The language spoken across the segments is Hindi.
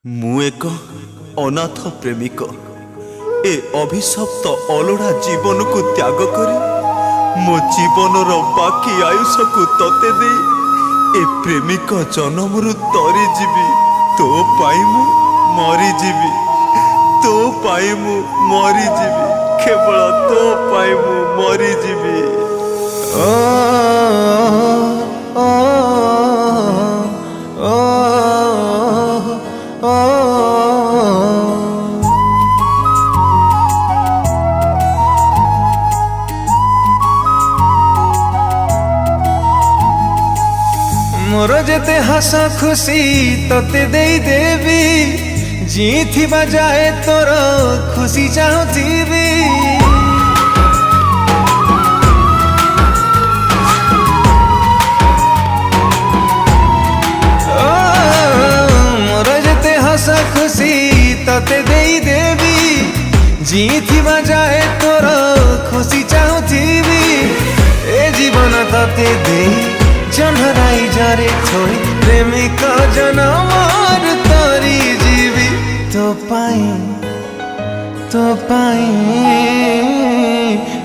ମୁଁ ଏକ ଅନାଥ ପ୍ରେମିକ। ଏ ଅଭିଶପ୍ତ ଅଲୋଡ଼ା ଜୀବନକୁ ତ୍ୟାଗ କରି ମୋ ଜୀବନର ବାକି ଆୟୁଷକୁ ତତେ ଦେଇ ଏ ପ୍ରେମିକ ଜନମରୁ ତରିଯିବି। ତୋ ପାଇଁ ମୁଁ ମରିଯିବି, ତୋ ପାଇଁ ମୁଁ ମରିଯିବି, କେବଳ ତୋ ପାଇଁ ମୁଁ ମରିଯିବି। मोर जेते हस खुशी तते देई देवी, जी थिबा जाए तोर खुशी चाहूथिबी। मोर जेते हस खुशी तते देई देवी, जी थिबा जाए तोर खुशी चाहूथिबी। ए जीवन तते देई जनराई जरे छोड़ी प्रेमिक जनमर तरी जीवी। तो पाई तो पाई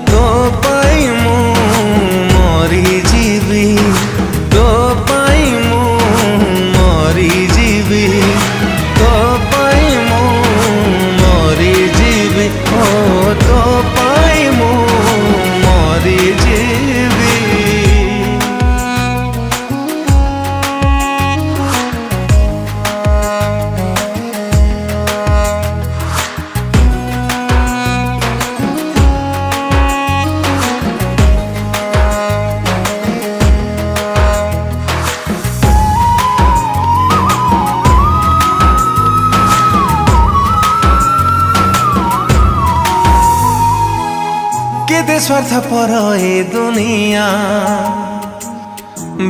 तो पाई मु मरी जीवी, तो पाई मु मरी जीवी, तो पाई मु मरी जीवी, ओ तो पाई मु मरी जीवी। केते स्वार्थ पर ए दुनिया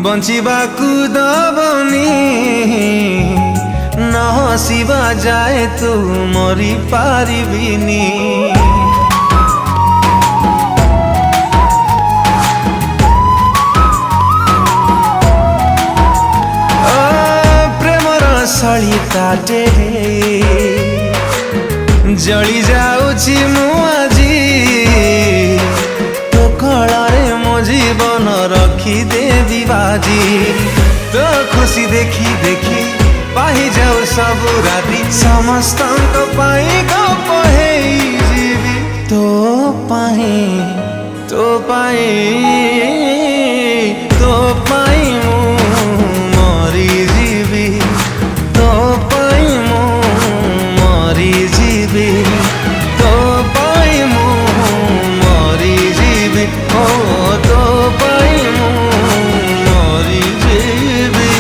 बंचिबाकू दबनी, न हसिबा जाए तू मरी पारिबिनी। प्रेमर सलिताटे जली जाउछि मु आजी, तो कलारे मो जीवन रखी देवी बाजी। तो खुशी देखी देखी पाही जाऊ सबु राती, समस्त पाई गप हेई जीवी। तो पाई तो पाई तो पाई मु मरी जीवी, तो पाई मु मरी जीवी, तो पाई मु मरी जीवी, ओ तो पाई मु मरी जीवी।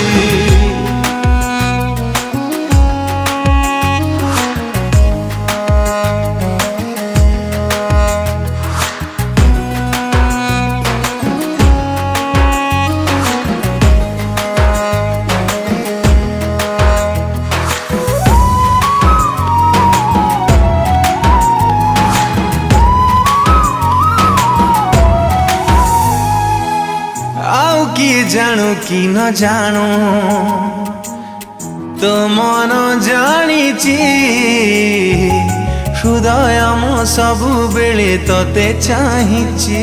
किए जानू कि न जानू तो मन जानिची, हृदय मो सबु बेले तते चाहिची।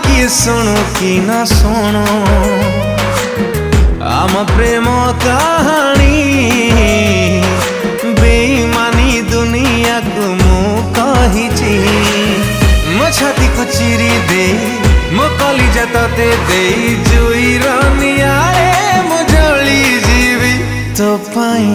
किए सुनु कि न सुनु आम प्रेम कहानी, बेईमानी दुनिया को मु कहिची। मो छाती को चिरी दे मो कलिजा तते दे, जुई रनियारे मो जली जीवी। तो पाई